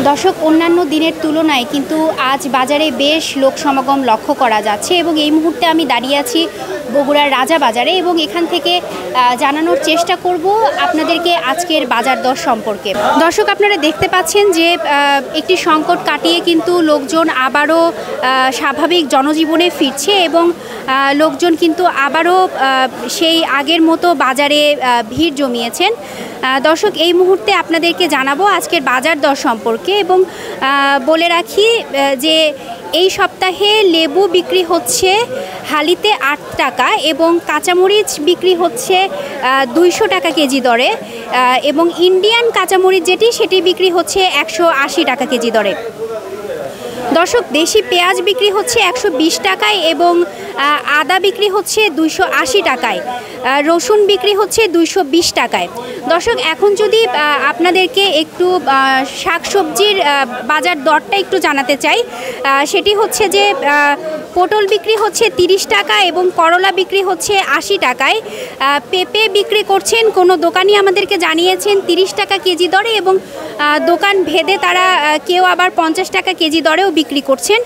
দর্শক, অন্যান্য দিনের তুলনায় কিন্তু আজ বাজারে বেশ লোক সমাগম লক্ষ্য করা যাচ্ছে এবং এই মুহূর্তে আমি দাঁড়িয়ে আছি বগুড়ার রাজা বাজারে এবং এখান থেকে জানানোর চেষ্টা করব আপনাদেরকে আজকের বাজার দর সম্পর্কে। দর্শক, আপনারা দেখতে পাচ্ছেন যে একটি সংকট কাটিয়ে কিন্তু লোকজন আবারও স্বাভাবিক জনজীবনে ফিরছে এবং লোকজন কিন্তু আবারও সেই আগের মতো বাজারে ভিড় জমিয়েছেন। দর্শক, এই মুহূর্তে আপনাদেরকে জানাবো আজকের বাজার দর সম্পর্কে এবং বলে রাখি যে এই সপ্তাহে লেবু বিক্রি হচ্ছে হালিতে 8 টাকা এবং কাঁচামরিচ বিক্রি হচ্ছে 200 টাকা কেজি দরে এবং ইন্ডিয়ান কাঁচামরিচ সেটি বিক্রি হচ্ছে 180 টাকা কেজি দরে। দর্শক, দেশি পেঁয়াজ বিক্রি হচ্ছে 120 টাকায় এবং আদা বিক্রি হচ্ছে 280 টাকায়, রসুন বিক্রি হচ্ছে 220 টাকায়। দর্শক, এখন যদি আপনাদেরকে একটু শাকসবজির বাজার দরটা একটু জানাতে চাই, সেটি হচ্ছে যে পটল বিক্রি হচ্ছে 30 টাকা এবং করলা বিক্রি হচ্ছে 80 টাকায়। পেঁপে বিক্রি করছেন কোনো দোকানি আমাদেরকে জানিয়েছেন 30 টাকা কেজি দরে এবং দোকান ভেদে তারা কেউ আবার 50 টাকা কেজি দরেও বিক্রি করছেন।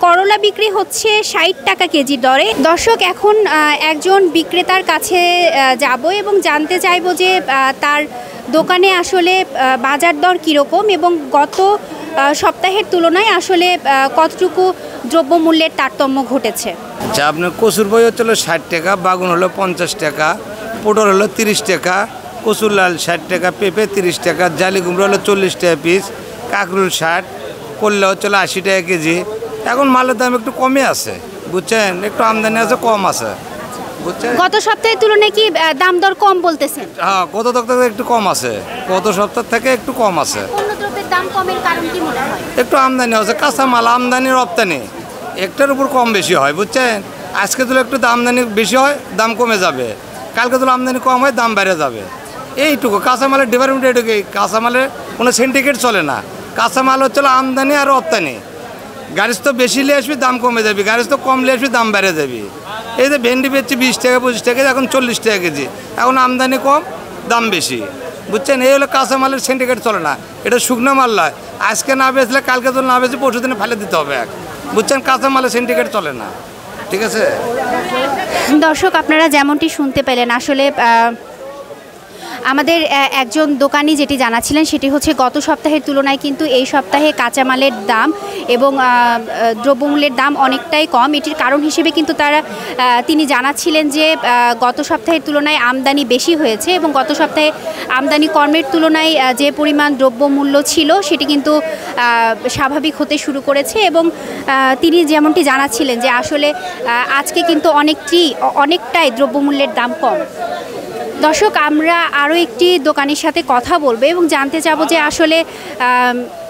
করলা বিক্রি হচ্ছে 60 টাকা কেজি দরে। দর্শক, এখন একজন বিক্রেতার কাছে যাব এবং জানতে চাইব যে তার দোকানে আসলে বাজার দর কীরকম এবং গত সপ্তাহের তুলনায় আসলে কতটুকু দ্রব্যমূল্যের তারতম্য ঘটেছে। আচ্ছা, আপনার কচুর বই হচ্ছিল 60 টাকা, বাগুন হলো 50 টাকা, পটল হলো 30 টাকা, কচুর লাল 60 টাকা, পেঁপে 30 টাকা, জালি কুমড়ো হলো 40 টাকা পিস, কাঁকরুল 60, করলা হচ্ছিল 80 টাকা কেজি। এখন মালের দাম একটু কমে আছে, বুঝছেন, একটু আমদানি আছে, কম আছে, বুঝছেন। গত সপ্তাহের তুলনায় কি দাম দর কম বলতেছেন? হ্যাঁ, গত সপ্তাহে একটু কম আছে, গত সপ্তাহ থেকে একটু কম আছে। দাম কমের কারণ কি মনে হয়? একটু আমদানি আছে, কাঁচামাল আমদানি রপ্তানি একটার উপর কম বেশি হয়, বুঝছেন। আজকে তুলে একটু আমদানি বেশি হয়, দাম কমে যাবে, কালকে তুলে আমদানি কম হয়, দাম বেড়ে যাবে, এইটুকু। কাঁচামালের ডিপার্টমেন্ট এটুকুই, কাঁচামালের কোনো সিন্ডিকেট চলে না। কাঁচামাল হচ্ছে আমদানি আর রপ্তানি। গাড়িস তো বেশি নিয়ে আসবি, দাম কমে যাবে, গাড়িস তো কম নিয়ে আসবি, দাম বেড়ে যাবে। এই যে ভেন্ডি বেচছি 20 টাকা 25 টাকা, এখন 40 টাকা কেজি, এখন আমদানি কম, দাম বেশি, বুঝছেন। এই হলো কাঁচামালের সিন্ডিকেট চলে না, এটা শুকনো মাল নয়। আজকে না বেচলে কালকে তো না বেচে পরশু দিনে ফেলে দিতে হবে, বুঝছেন। কাঁচামালের সিন্ডিকেট চলে না, ঠিক আছে। দর্শক, আপনারা যেমনটি শুনতে পেলেন, আসলে আমাদের একজন দোকানি যেটি জানাচ্ছিলেন সেটি হচ্ছে গত সপ্তাহের তুলনায় কিন্তু এই সপ্তাহে কাঁচামালের দাম এবং দ্রব্যমূল্যের দাম অনেকটাই কম। এটির কারণ হিসেবে কিন্তু তিনি জানাচ্ছিলেন যে গত সপ্তাহের তুলনায় আমদানি বেশি হয়েছে এবং গত সপ্তাহে আমদানি কমের তুলনায় যে পরিমাণ দ্রব্যমূল্য ছিল সেটি কিন্তু স্বাভাবিক হতে শুরু করেছে এবং তিনি যেমনটি জানাচ্ছিলেন যে আসলে আজকে কিন্তু অনেকটাই দ্রব্যমূল্যের দাম কম। দর্শক, আমরা আরও একটি দোকানের সাথে কথা বলবো এবং জানতে চাবো যে আসলে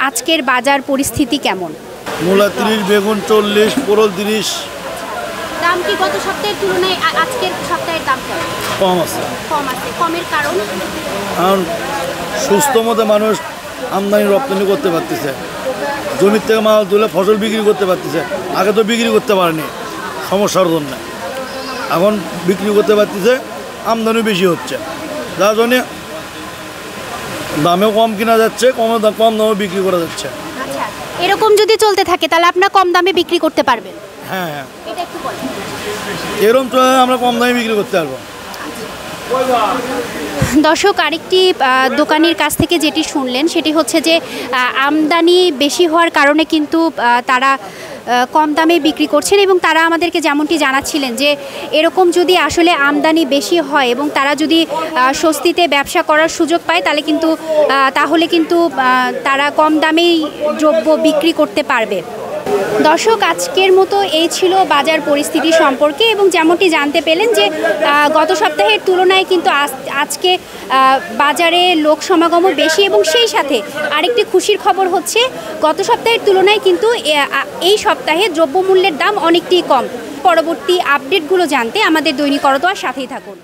আজকের বাজার পরিস্থিতি কেমন। মূলা 30, বেগুন 40, পটল 30। দাম কি গত সপ্তাহের তুলনায় আজকের সপ্তাহের দাম কম আছে? কমের কারণ সুস্থ মতো মানুষ আমদানি রপ্তানি করতে পারতেছে, জমির থেকে মাল তুলে ফসল বিক্রি করতে পারতেছে। আগে তো বিক্রি করতে পারেনি সমস্যার জন্য, এখন বিক্রি করতে পারতেছে, আমদানি বেশি হচ্ছে, যার জন্য দামেও কম কিনা যাচ্ছে, কম দামে বিক্রি করা যাচ্ছে। আচ্ছা, এরকম যদি চলতে থাকে তাহলে আপনারা কম দামে বিক্রি করতে পারবেন? হ্যাঁ, এরকম তো আমরা কম দামে বিক্রি করতে পারবো। দর্শক, আরেকটি দোকানির কাছ থেকে যেটি শুনলেন সেটি হচ্ছে যে আমদানি বেশি হওয়ার কারণে কিন্তু তারা কম দামে বিক্রি করছেন এবং তারা আমাদেরকে যেমনটি জানাচ্ছিলেন যে এরকম যদি আসলে আমদানি বেশি হয় এবং তারা যদি স্বস্তিতে ব্যবসা করার সুযোগ পায় তাহলে কিন্তু তারা কম দামেই দ্রব্য বিক্রি করতে পারবে। দর্শক, আজকের মতো এই ছিল বাজার পরিস্থিতি সম্পর্কে এবং যেমনটি জানতে পেলেন যে গত সপ্তাহের তুলনায় কিন্তু আজকে বাজারে লোক সমাগমও বেশি এবং সেই সাথে আরেকটি খুশির খবর হচ্ছে গত সপ্তাহের তুলনায় কিন্তু এই সপ্তাহে দ্রব্যমূল্যের দাম অনেকটাই কম। পরবর্তী আপডেটগুলো জানতে আমাদের দৈনিক করতোয়ার সাথেই থাকুন।